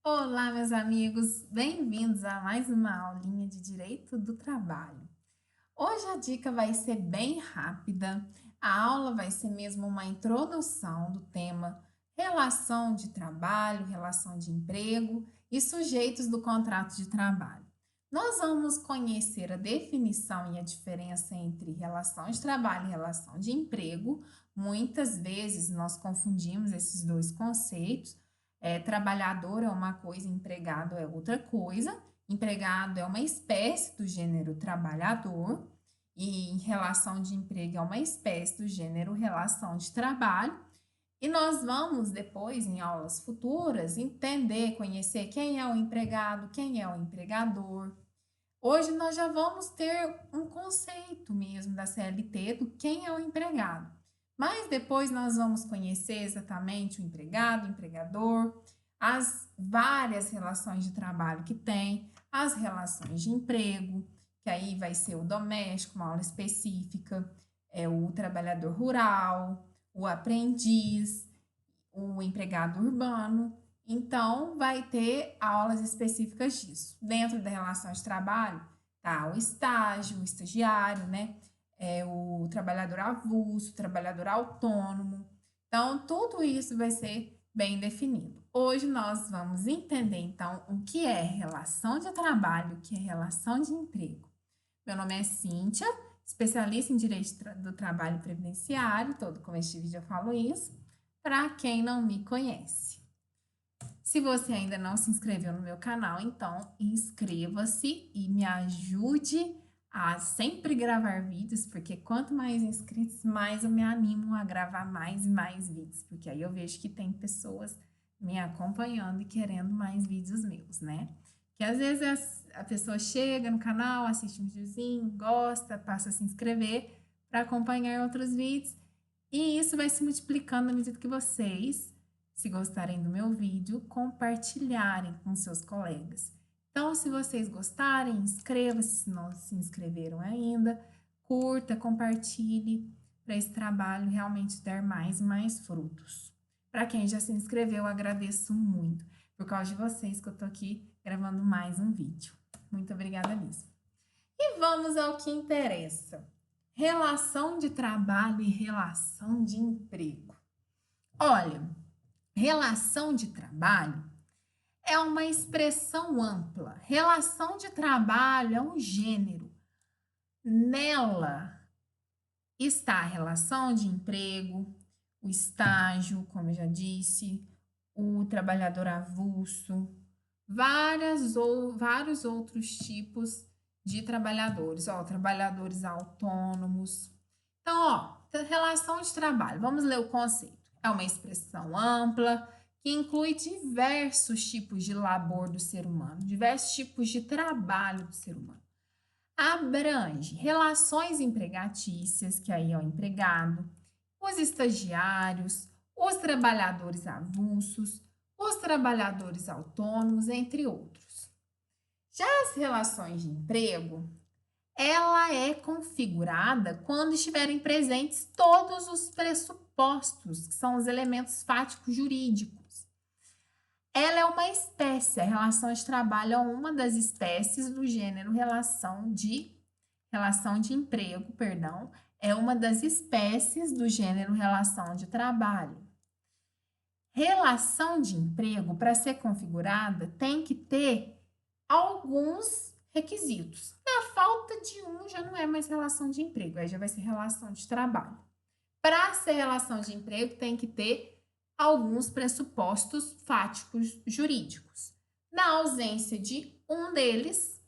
Olá, meus amigos, bem-vindos a mais uma aulinha de Direito do Trabalho. Hoje a dica vai ser bem rápida, a aula vai ser mesmo uma introdução do tema relação de trabalho, relação de emprego e sujeitos do contrato de trabalho. Nós vamos conhecer a definição e a diferença entre relação de trabalho e relação de emprego. Muitas vezes nós confundimos esses dois conceitos. Trabalhador é uma coisa, empregado é outra coisa. Empregado é uma espécie do gênero trabalhador e em relação de emprego é uma espécie do gênero relação de trabalho. E nós vamos depois, em aulas futuras, entender, conhecer quem é o empregado, quem é o empregador. Hoje nós já vamos ter um conceito mesmo da CLT do quem é o empregado. Mas depois nós vamos conhecer exatamente o empregado, o empregador, as várias relações de trabalho que tem, as relações de emprego, que aí vai ser o doméstico, uma aula específica, o trabalhador rural, o aprendiz, o empregado urbano. Então, vai ter aulas específicas disso. Dentro da relação de trabalho, tá o estágio, o estagiário, né? O trabalhador avulso, o trabalhador autônomo. Então, tudo isso vai ser bem definido. Hoje nós vamos entender, então, o que é relação de trabalho, o que é relação de emprego. Meu nome é Cíntia, especialista em Direito do Trabalho Previdenciário, todo começo de vídeo eu falo isso, para quem não me conhece. Se você ainda não se inscreveu no meu canal, então inscreva-se e me ajude a sempre gravar vídeos, porque quanto mais inscritos, mais eu me animo a gravar mais e mais vídeos, porque aí eu vejo que tem pessoas me acompanhando e querendo mais vídeos meus, né? Que às vezes a pessoa chega no canal, assiste um videozinho, gosta, passa a se inscrever para acompanhar outros vídeos, e isso vai se multiplicando à medida que vocês, se gostarem do meu vídeo, compartilharem com seus colegas. Então, se vocês gostarem, inscreva-se se não se inscreveram ainda, curta, compartilhe para esse trabalho realmente dar mais e mais frutos. Para quem já se inscreveu, eu agradeço muito, por causa de vocês que eu tô aqui gravando mais um vídeo. Muito obrigada mesmo. E vamos ao que interessa. Relação de trabalho e relação de emprego. Olha, relação de trabalho é uma expressão ampla. Relação de trabalho é um gênero. Nela está a relação de emprego, o estágio, como eu já disse, o trabalhador avulso, vários outros tipos de trabalhadores, trabalhadores autônomos. Então, relação de trabalho, vamos ler o conceito. É uma expressão ampla que inclui diversos tipos de labor do ser humano, diversos tipos de trabalho do ser humano. Abrange relações empregatícias, que aí é o empregado, os estagiários, os trabalhadores avulsos, os trabalhadores autônomos, entre outros. Já as relações de emprego, ela é configurada quando estiverem presentes todos os pressupostos, que são os elementos fáticos jurídicos. Ela é uma espécie, a relação de trabalho é uma das espécies do gênero relação de emprego, é uma das espécies do gênero relação de trabalho. Relação de emprego, para ser configurada, tem que ter alguns requisitos. Na falta de um, já não é mais relação de emprego, aí já vai ser relação de trabalho. Para ser relação de emprego, tem que ter alguns pressupostos fáticos jurídicos. Na ausência de um deles,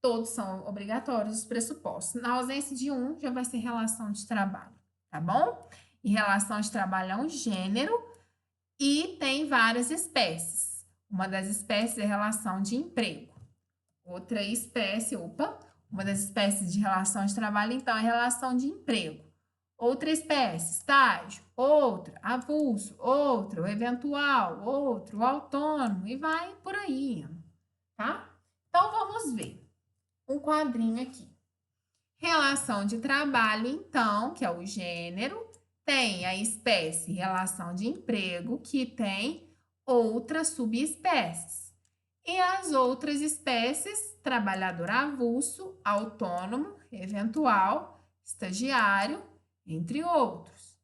todos são obrigatórios os pressupostos. Na ausência de um, já vai ser relação de trabalho, tá bom? E relação de trabalho é um gênero e tem várias espécies. Uma das espécies é relação de emprego. Outra espécie, uma das espécies de relação de trabalho, então, é relação de emprego. Outra espécie, estágio, outra, avulso, outro, eventual, outro, autônomo, e vai por aí, tá? Então, vamos ver um quadrinho aqui. Relação de trabalho, então, que é o gênero, tem a espécie relação de emprego, que tem outras subespécies. E as outras espécies, trabalhador avulso, autônomo, eventual, estagiário, entre outros.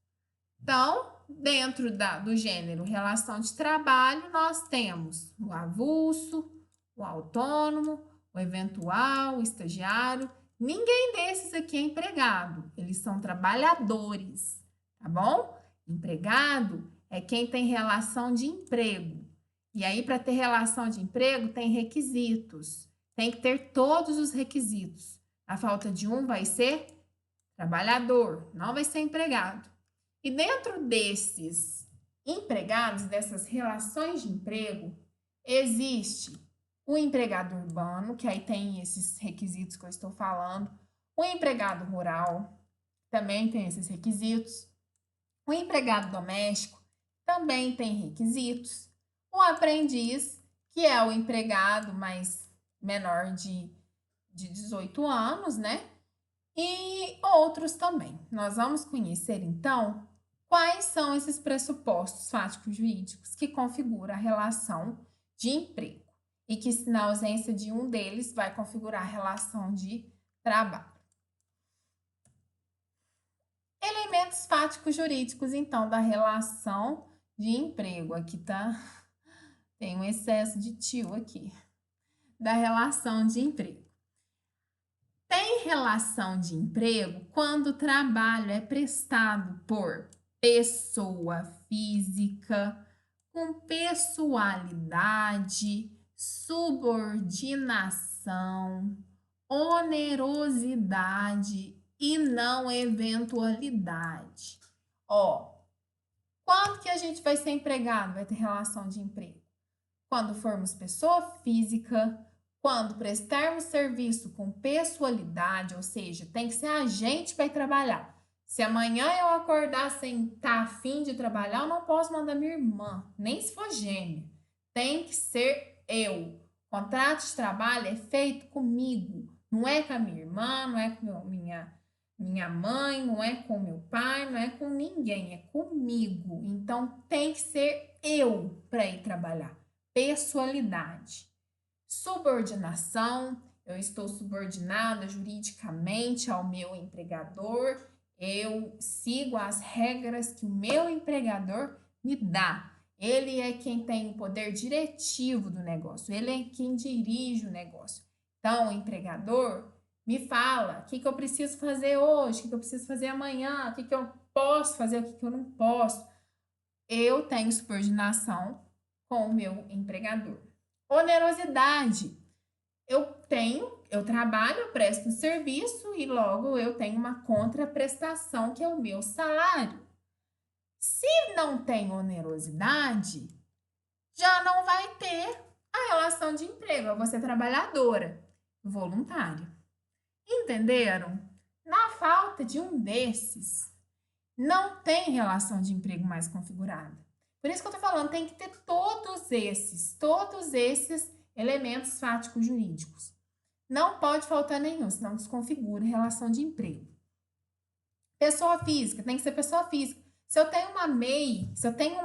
Então, dentro do gênero relação de trabalho, nós temos o avulso, o autônomo, o eventual, o estagiário. Ninguém desses aqui é empregado, eles são trabalhadores, tá bom? Empregado é quem tem relação de emprego. E aí, para ter relação de emprego, tem requisitos. Tem que ter todos os requisitos. A falta de um vai ser trabalhador, não vai ser empregado. E dentro desses empregados, dessas relações de emprego, existe o empregado urbano, que aí tem esses requisitos que eu estou falando, o empregado rural, também tem esses requisitos, o empregado doméstico, também tem requisitos, o aprendiz, que é o empregado mais menor de 18 anos, né? E outros também. Nós vamos conhecer, então, quais são esses pressupostos fáticos jurídicos que configuram a relação de emprego e que, na ausência de um deles, vai configurar a relação de trabalho. Elementos fáticos jurídicos, então, da relação de emprego. Aqui tá, tem um excesso de tio aqui. Da relação de emprego. Tem relação de emprego quando o trabalho é prestado por pessoa física, com pessoalidade, subordinação, onerosidade e não eventualidade. Ó, quando que a gente vai ser empregado? Vai ter relação de emprego? Quando formos pessoa física, quando prestarmos serviço com pessoalidade, ou seja, tem que ser a gente para ir trabalhar. Se amanhã eu acordar sem estar afim de trabalhar, eu não posso mandar minha irmã, nem se for gêmea. Tem que ser eu. O contrato de trabalho é feito comigo, não é com a minha irmã, não é com minha mãe, não é com meu pai, não é com ninguém, é comigo. Então tem que ser eu para ir trabalhar. Pessoalidade. Subordinação, eu estou subordinada juridicamente ao meu empregador, eu sigo as regras que o meu empregador me dá. Ele é quem tem o poder diretivo do negócio, ele é quem dirige o negócio. Então, o empregador me fala o que eu preciso fazer hoje, o que eu preciso fazer amanhã, o que eu posso fazer, o que eu não posso. Eu tenho subordinação com o meu empregador. Onerosidade. Eu trabalho, eu presto um serviço e logo eu tenho uma contraprestação que é o meu salário. Se não tem onerosidade, já não vai ter a relação de emprego, eu vou ser trabalhadora, voluntária. Entenderam? Na falta de um desses, não tem relação de emprego mais configurada. Por isso que eu tô falando, tem que ter todos esses elementos fáticos jurídicos. Não pode faltar nenhum, senão desconfigura relação de emprego. Pessoa física, tem que ser pessoa física. Se eu tenho uma MEI, se eu tenho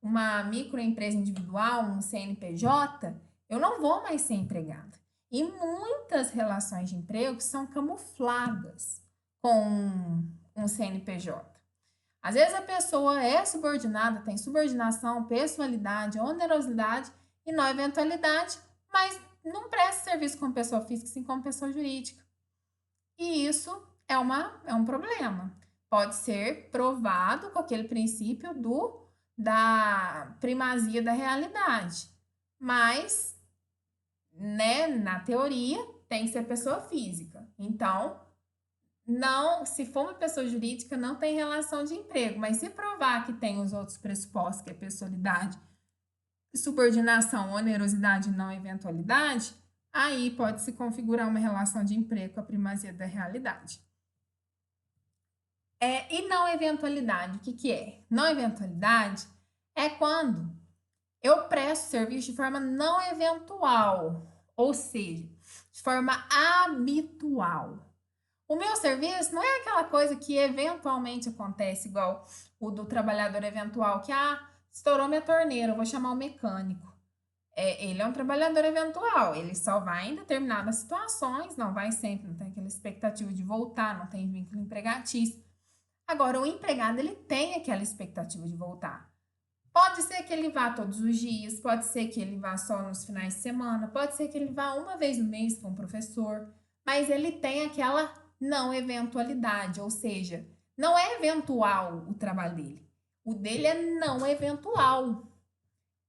uma microempresa individual, um CNPJ, eu não vou mais ser empregada. E muitas relações de emprego são camufladas com um CNPJ. Às vezes a pessoa é subordinada, tem subordinação, pessoalidade, onerosidade e não eventualidade, mas não presta serviço como pessoa física, sim como pessoa jurídica. E isso é um problema. Pode ser provado com aquele princípio da primazia da realidade. Mas, né, na teoria, tem que ser pessoa física. Então, não, se for uma pessoa jurídica, não tem relação de emprego, mas se provar que tem os outros pressupostos, que é pessoalidade, subordinação, onerosidade e não eventualidade, aí pode se configurar uma relação de emprego com a primazia da realidade. E não eventualidade, o que é? Não eventualidade é quando eu presto serviço de forma não eventual, ou seja, de forma habitual. O meu serviço não é aquela coisa que eventualmente acontece, igual o do trabalhador eventual, que Estourou minha torneira, eu vou chamar o mecânico. Ele é um trabalhador eventual, ele só vai em determinadas situações, não vai sempre, não tem aquela expectativa de voltar, não tem vínculo empregatício. Agora, o empregado, ele tem aquela expectativa de voltar. Pode ser que ele vá todos os dias, pode ser que ele vá só nos finais de semana, pode ser que ele vá uma vez no mês com o professor, mas ele tem aquela não eventualidade, ou seja, não é eventual o trabalho dele. O dele é não eventual.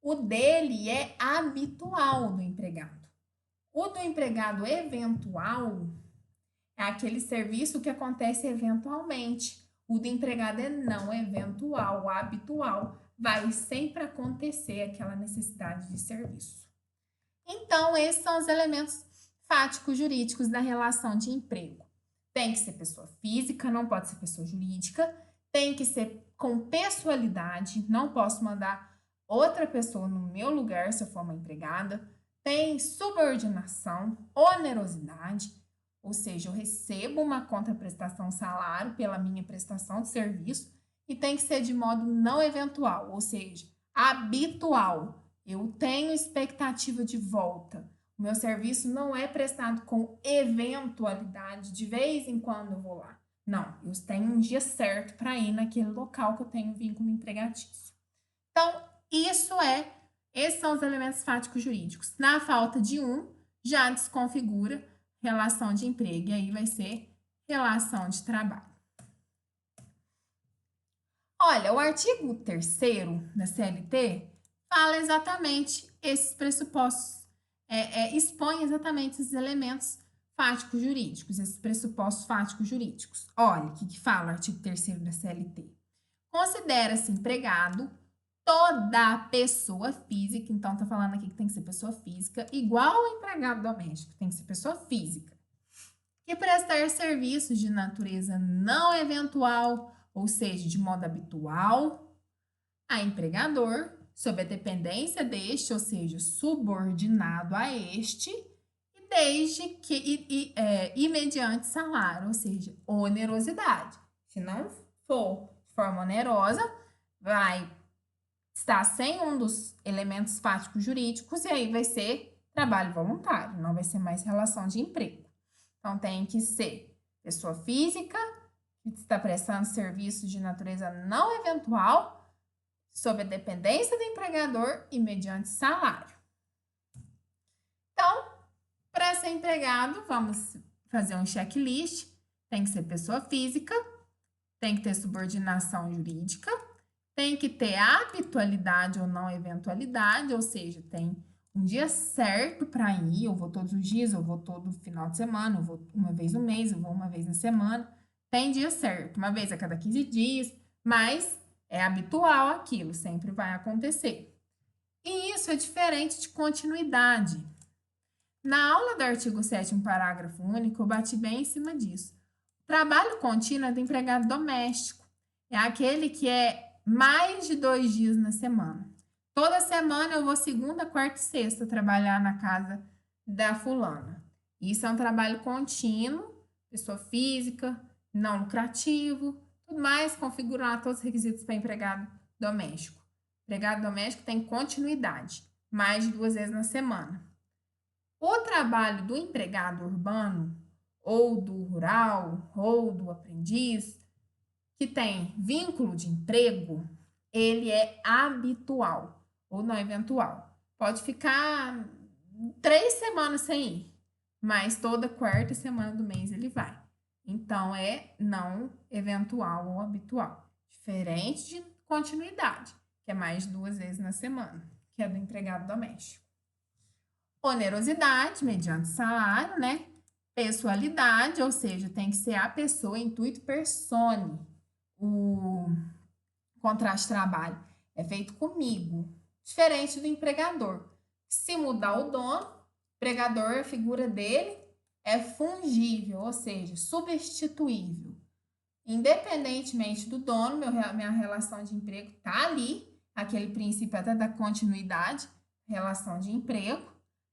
O dele é habitual do empregado. O do empregado eventual é aquele serviço que acontece eventualmente. O do empregado é não eventual, habitual. Vai sempre acontecer aquela necessidade de serviço. Então, esses são os elementos fáticos jurídicos da relação de emprego. Tem que ser pessoa física, não pode ser pessoa jurídica. Tem que ser com pessoalidade, não posso mandar outra pessoa no meu lugar se eu for uma empregada. Tem subordinação, onerosidade, ou seja, eu recebo uma contraprestação salário pela minha prestação de serviço e tem que ser de modo não eventual, ou seja, habitual. Eu tenho expectativa de volta. O meu serviço não é prestado com eventualidade, de vez em quando eu vou lá. Não, eu tenho um dia certo para ir naquele local que eu tenho vínculo empregatício. Então, esses são os elementos fáticos jurídicos. Na falta de um, já desconfigura relação de emprego, e aí vai ser relação de trabalho. Olha, o artigo 3º da CLT fala exatamente esses pressupostos, expõe exatamente esses elementos fáticos jurídicos, esses pressupostos fáticos jurídicos. Olha o que fala o artigo 3º da CLT. Considera-se empregado toda pessoa física, então tá falando aqui que tem que ser pessoa física, igual ao empregado doméstico, tem que ser pessoa física, que prestar serviços de natureza não eventual, ou seja, de modo habitual, a empregador, sob a dependência deste, ou seja, subordinado a este, e desde que e mediante salário, ou seja, onerosidade. Se não for de forma onerosa, vai estar sem um dos elementos fáticos jurídicos e aí vai ser trabalho voluntário, não vai ser mais relação de emprego. Então, tem que ser pessoa física, que está prestando serviços de natureza não eventual, sob a dependência do empregador e mediante salário. Então, para ser empregado, vamos fazer um checklist. Tem que ser pessoa física, tem que ter subordinação jurídica, tem que ter habitualidade ou não eventualidade, ou seja, tem um dia certo para ir, eu vou todos os dias, eu vou todo final de semana, eu vou uma vez no mês, eu vou uma vez na semana. Tem dia certo, uma vez a cada 15 dias, mas é habitual aquilo, sempre vai acontecer. E isso é diferente de continuidade. Na aula do artigo 7º, parágrafo único, eu bati bem em cima disso. O trabalho contínuo é do empregado doméstico. É aquele que é mais de 2 dias na semana. Toda semana eu vou segunda, quarta e sexta trabalhar na casa da fulana. Isso é um trabalho contínuo, pessoa física, não lucrativo, tudo mais, configurar todos os requisitos para empregado doméstico. Empregado doméstico tem continuidade, mais de 2 vezes na semana. O trabalho do empregado urbano, ou do rural, ou do aprendiz, que tem vínculo de emprego, ele é habitual ou não eventual. Pode ficar 3 semanas sem ir, mas toda quarta semana do mês ele vai. Então, é não eventual ou habitual. Diferente de continuidade, que é mais de 2 vezes na semana, que é do empregado doméstico. Onerosidade, mediante salário, né? Pessoalidade, ou seja, tem que ser a pessoa, intuito persone. O contrato de trabalho é feito comigo, diferente do empregador. Se mudar o dono, o empregador, a figura dele é fungível, ou seja, substituível. Independentemente do dono, minha relação de emprego está ali, aquele princípio até da continuidade, relação de emprego,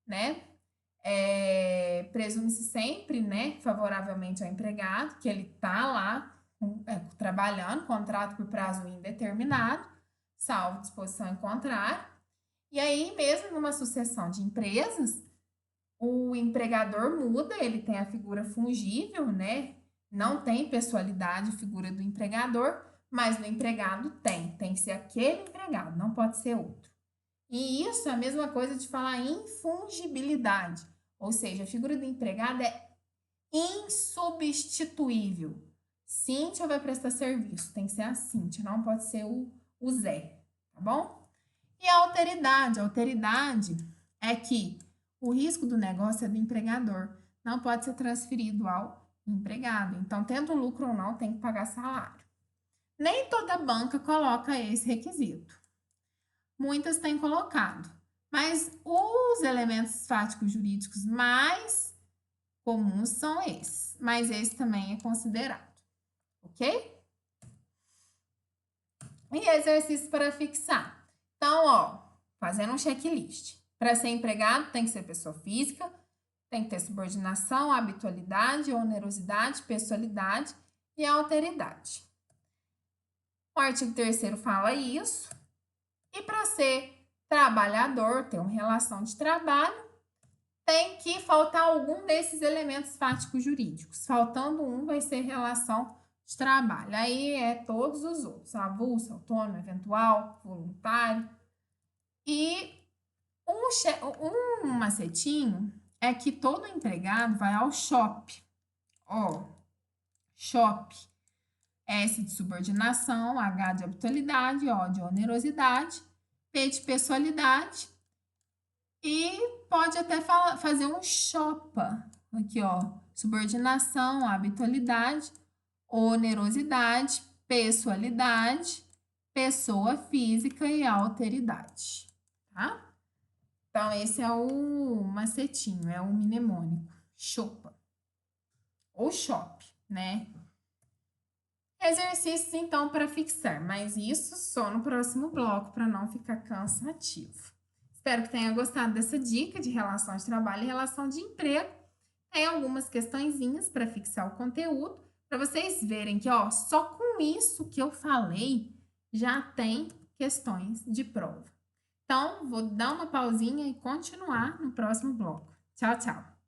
né? Presume-se sempre, né, favoravelmente ao empregado, que ele está lá trabalhando, contrato por prazo indeterminado, salvo disposição em contrário. E aí, mesmo numa sucessão de empresas, o empregador muda, ele tem a figura fungível, né? Não tem pessoalidade, figura do empregador, mas do empregado tem que ser aquele empregado, não pode ser outro. E isso é a mesma coisa de falar em fungibilidade, ou seja, a figura do empregado é insubstituível. Cíntia vai prestar serviço, tem que ser a Cíntia, não pode ser o Zé, tá bom? E a alteridade é que o risco do negócio é do empregador, não pode ser transferido ao empregado. Então, tendo lucro ou não, tem que pagar salário. Nem toda banca coloca esse requisito. Muitas têm colocado, mas os elementos fáticos jurídicos mais comuns são esses, mas esse também é considerado, ok? E exercício para fixar. Então, ó, fazendo um checklist. Para ser empregado, tem que ser pessoa física, tem que ter subordinação, habitualidade, onerosidade, pessoalidade e alteridade. O artigo 3º fala isso. E para ser trabalhador, ter uma relação de trabalho, tem que faltar algum desses elementos fáticos jurídicos. Faltando um, vai ser relação de trabalho. Aí é todos os outros, avulso, autônomo, eventual, voluntário. E um macetinho é que todo empregado vai ao SHOP. Ó, SHOP. S de subordinação, H de habitualidade, O de onerosidade, P de pessoalidade. E pode até fazer um SHOPA. Aqui, ó. Subordinação, habitualidade, onerosidade, pessoalidade, pessoa física e alteridade, tá? Então, esse é o macetinho, é o mnemônico, SHOPA. Ou SHOP, né? Exercícios, então, para fixar, mas isso só no próximo bloco, para não ficar cansativo. Espero que tenha gostado dessa dica de relação de trabalho e relação de emprego. Tem algumas questõezinhas para fixar o conteúdo, para vocês verem que, ó, só com isso que eu falei, já tem questões de prova. Então, vou dar uma pausinha e continuar no próximo bloco. Tchau, tchau!